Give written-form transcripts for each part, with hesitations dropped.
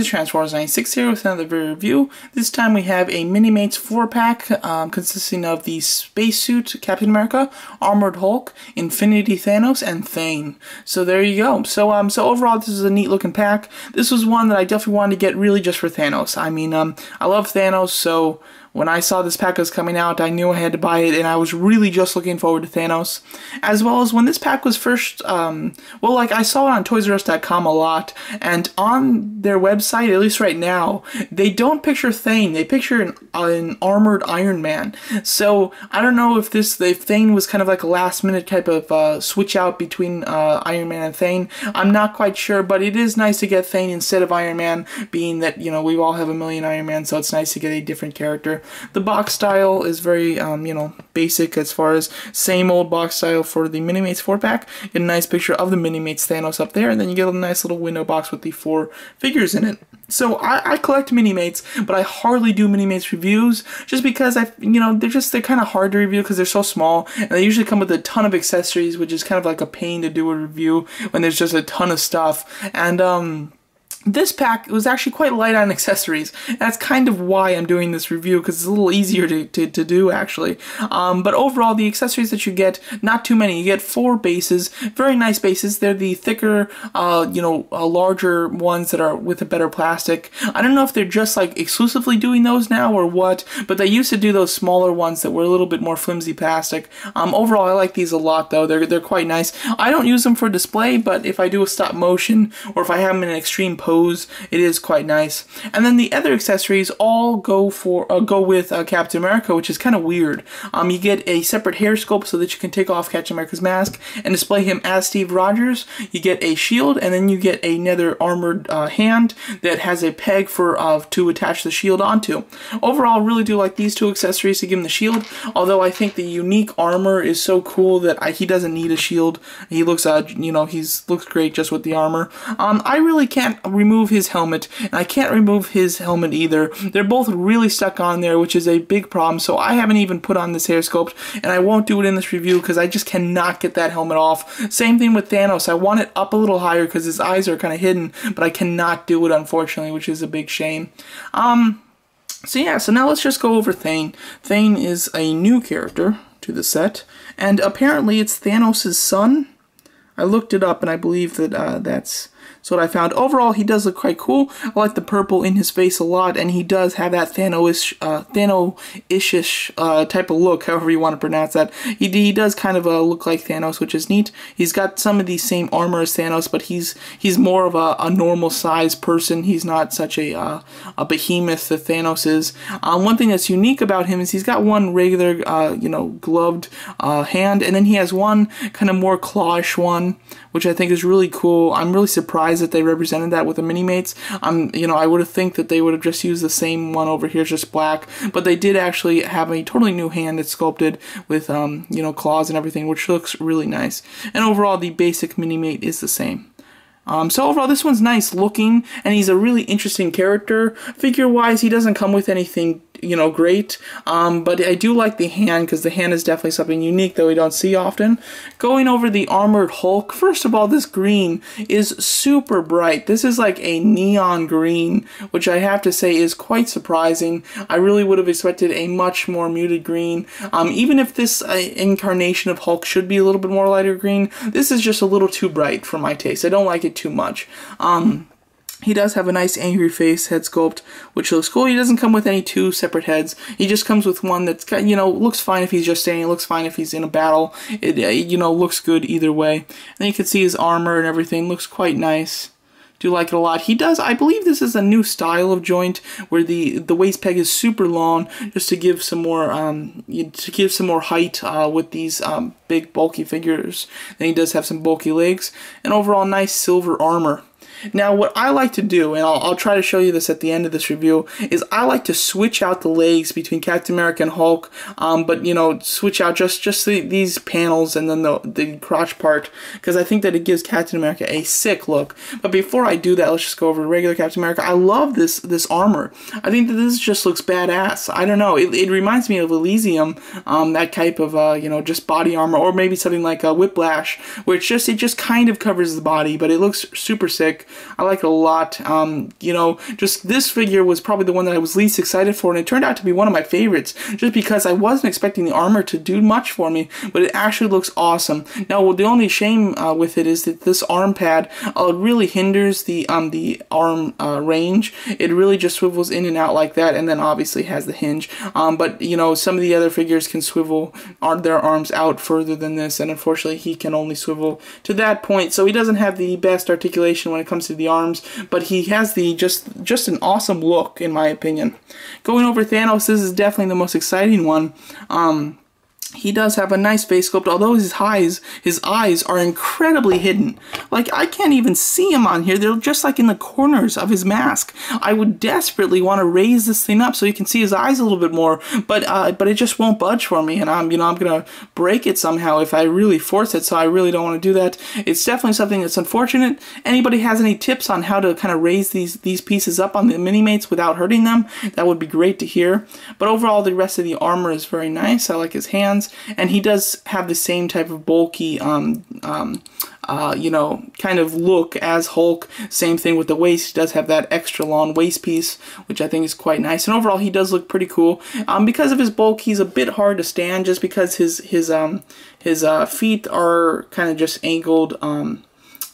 is Transformers960 with another video review. This time we have a Minimates 4-pack consisting of the Spacesuit Captain America, Armored Hulk, Infinity Thanos, and Thane. So there you go. So overall this is a neat looking pack. This was one that I definitely wanted to get really just for Thanos. I mean, I love Thanos, so when I saw this pack was coming out, I knew I had to buy it, and I was really just looking forward to Thanos. As well as when this pack was first, I saw it on ToysRUs.com a lot, and on their website, at least right now, they don't picture Thane, they picture an armored Iron Man. So, I don't know if Thane was kind of like a last-minute type of switch out between Iron Man and Thane. I'm not quite sure, but it is nice to get Thane instead of Iron Man, being that, you know, we all have a million Iron Man, so it's nice to get a different character. The box style is very, basic as far as same old box style for the Minimates 4-pack. Get a nice picture of the Minimates Thanos up there, and then you get a nice little window box with the 4 figures in it. So I collect Minimates, but I hardly do Minimates reviews just because they're kind of hard to review because they're so small, and they usually come with a ton of accessories, which is kind of like a pain to do a review when there's just a ton of stuff. And this pack was actually quite light on accessories. That's kind of why I'm doing this review, because it's a little easier to do, actually. But overall, the accessories that you get, not too many. You get 4 bases, very nice bases. They're the thicker, larger ones that are with a better plastic. I don't know if they're just like exclusively doing those now or what, but they used to do those smaller ones that were a little bit more flimsy plastic. Overall, I like these a lot, though. They're quite nice. I don't use them for display, but if I do a stop motion or if I have them in an extreme pose, it is quite nice. And then the other accessories all go with Captain America, which is kind of weird. You get a separate hair sculpt so that you can take off Captain America's mask and display him as Steve Rogers. You get a shield, and then you get another armored hand that has a peg to attach the shield onto. Overall, I really do like these 2 accessories to give him the shield, although I think the unique armor is so cool that he doesn't need a shield. He looks, looks great just with the armor. I really can't remove his helmet, and I can't remove his helmet either. They're both really stuck on there, which is a big problem, so I haven't even put on this hair sculpt, and I won't do it in this review because I just cannot get that helmet off. Same thing with Thanos. I want it up a little higher because his eyes are kind of hidden, but I cannot do it, unfortunately, which is a big shame. So now let's just go over Thane. Thane is a new character to the set, and apparently it's Thanos' son. I looked it up, and I believe that that's what I found. Overall, he does look quite cool. I like the purple in his face a lot, and he does have that Thanos-ish type of look, however you want to pronounce that. He does kind of look like Thanos, which is neat. He's got some of the same armor as Thanos, but he's more of a normal size person. He's not such a behemoth that Thanos is. One thing that's unique about him is he's got one regular, gloved hand, and then he has one kind of more clawish one, which I think is really cool. I'm really surprised that they represented that with the Minimates. I would have think that they would have just used the same one over here, just black, but they did actually have a totally new hand that's sculpted with, claws and everything, which looks really nice. And overall, the basic Minimate is the same. So overall, this one's nice looking, and he's a really interesting character. Figure-wise, he doesn't come with anything, great, but I do like the hand, because the hand is definitely something unique that we don't see often. Going over the Armored Hulk, first of all, this green is super bright. This is like a neon green, which I have to say is quite surprising. I really would have expected a much more muted green. Even if this incarnation of Hulk should be a little bit more lighter green, this is just a little too bright for my taste. I don't like it too much. He does have a nice angry face head sculpt, which looks cool. He doesn't come with any 2 separate heads. He just comes with one that's, looks fine if he's just standing, looks fine if he's in a battle. It, looks good either way. And then you can see his armor and everything. Looks quite nice. Do like it a lot. He does, I believe this is a new style of joint where the waist peg is super long, just to give some more height with these big bulky figures. Then he does have some bulky legs, and overall nice silver armor. Now, what I like to do, and I'll try to show you this at the end of this review, is I like to switch out the legs between Captain America and Hulk, but, switch out just these panels and then the crotch part, because I think that it gives Captain America a sick look. But before I do that, let's just go over regular Captain America. I love this armor. I think that this just looks badass. I don't know. It reminds me of Elysium, that type of, just body armor, or maybe something like Whiplash, where it just kind of covers the body, but it looks super sick. I like it a lot. You know, just this figure was probably the one that I was least excited for, and it turned out to be one of my favorites, just because I wasn't expecting the armor to do much for me, but it actually looks awesome. Now, the only shame with it is that this arm pad really hinders the arm range. It really just swivels in and out like that, and then obviously has the hinge. But you know, some of the other figures can swivel their arms out further than this, and unfortunately he can only swivel to that point, so he doesn't have the best articulation when it comes to the arms, but he has the just an awesome look, in my opinion. Going over Thanos, this is definitely the most exciting one. He does have a nice face sculpt, although his eyes are incredibly hidden. Like, I can't even see him on here. They're just like in the corners of his mask. I would desperately want to raise this thing up so you can see his eyes a little bit more, but it just won't budge for me, and I'm gonna break it somehow if I really force it, so I really don't want to do that. It's definitely something that's unfortunate. Anybody has any tips on how to kind of raise these pieces up on the Minimates without hurting them? That would be great to hear. But overall, the rest of the armor is very nice. I like his hands. And he does have the same type of bulky, you know, kind of look as Hulk. Same thing with the waist. He does have that extra long waist piece, which I think is quite nice. And overall, he does look pretty cool. Because of his bulk, he's a bit hard to stand, just because his feet are kind of just angled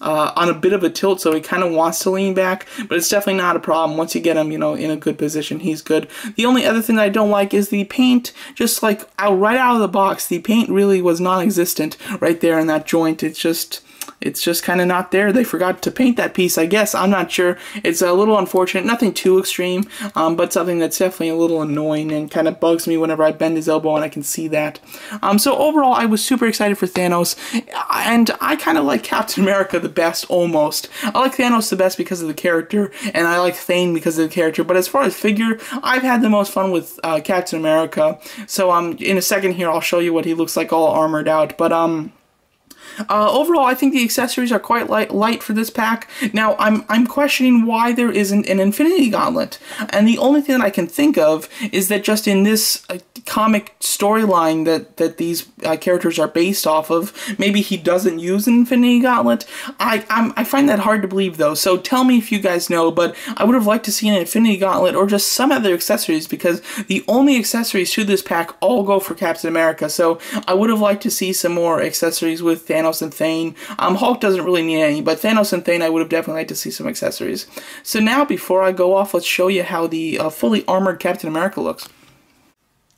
on a bit of a tilt, so he kind of wants to lean back, but it's definitely not a problem. Once you get him, you know, in a good position, he's good. The only other thing that I don't like is the paint. Just like right out of the box, the paint really was non-existent right there in that joint. It's just kind of not there. They forgot to paint that piece, I guess. I'm not sure. It's a little unfortunate. Nothing too extreme, but something that's definitely a little annoying and kind of bugs me whenever I bend his elbow and I can see that. So overall, I was super excited for Thanos, and I kind of like Captain America the best, almost. I like Thanos the best because of the character, and I like Thane because of the character, but as far as figure, I've had the most fun with Captain America. So in a second here, I'll show you what he looks like all armored out, but overall, I think the accessories are quite light for this pack. Now, I'm questioning why there isn't an Infinity Gauntlet, and the only thing that I can think of is that just in this comic storyline that these characters are based off of, maybe he doesn't use an Infinity Gauntlet. I find that hard to believe, though, so tell me if you guys know, but I would have liked to see an Infinity Gauntlet or just some other accessories, because the only accessories to this pack all go for Captain America, so I would have liked to see some more accessories with Thanos and Thane. Hulk doesn't really need any, but Thanos and Thane I would have definitely liked to see some accessories. So now, before I go off, let's show you how the fully armored Captain America looks.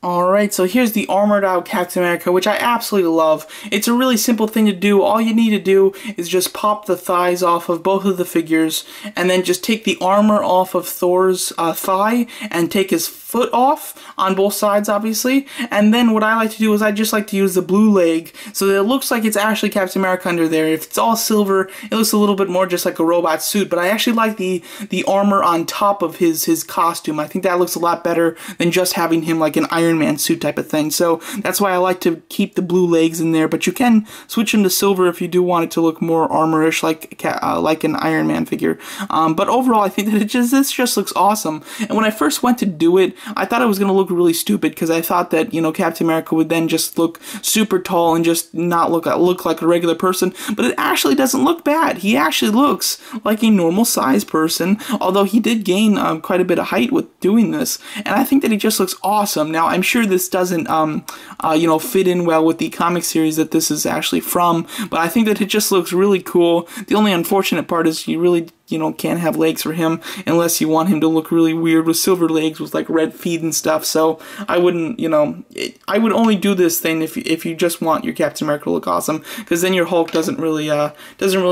Alright, so here's the armored out Captain America, which I absolutely love. It's a really simple thing to do. All you need to do is just pop the thighs off of both of the figures, and then just take the armor off of Thor's thigh, and take his foot off on both sides, obviously. And then what I like to do is I just like to use the blue leg, so that it looks like it's actually Captain America under there. If it's all silver, it looks a little bit more just like a robot suit, but I actually like the armor on top of his costume. I think that looks a lot better than just having him like an Iron Man suit type of thing. So that's why I like to keep the blue legs in there, but you can switch them to silver if you do want it to look more armorish, like an Iron Man figure. But overall, I think that this just looks awesome. And when I first went to do it, I thought it was going to look really stupid, because I thought that, you know, Captain America would then just look super tall and just not look like a regular person, but it actually doesn't look bad. He actually looks like a normal sized person, although he did gain quite a bit of height with doing this, and I think that he just looks awesome. Now, I'm sure this doesn't, you know, fit in well with the comic series that this is actually from, but I think that it just looks really cool. The only unfortunate part is you really, you know, can't have legs for him unless you want him to look really weird with silver legs with like red feet and stuff. So I wouldn't, you know, I would only do this thing if you just want your Captain America to look awesome, because then your Hulk doesn't really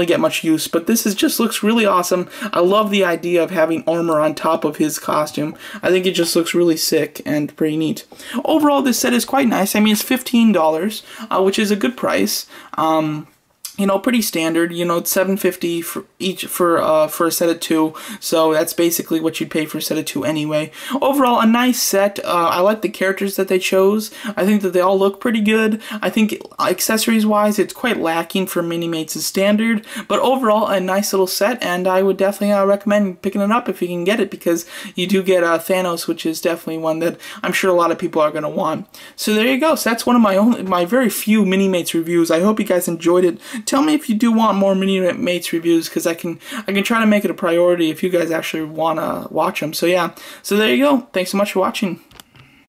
get much use. But this just looks really awesome. I love the idea of having armor on top of his costume. I think it just looks really sick and pretty neat. Overall, this set is quite nice. I mean, it's $15, which is a good price. You know, pretty standard. You know, it's $7.50 for each for a set of 2. So that's basically what you'd pay for a set of 2 anyway. Overall, a nice set. I like the characters that they chose. I think that they all look pretty good. I think accessories-wise, it's quite lacking for Minimates' standard. But overall, a nice little set, and I would definitely recommend picking it up if you can get it, because you do get Thanos, which is definitely one that I'm sure a lot of people are going to want. So there you go. So that's one of my very few Minimates reviews. I hope you guys enjoyed it. tell me if you do want more Minimates reviews, because I can try to make it a priority if you guys actually want to watch them. So yeah, so there you go. Thanks so much for watching.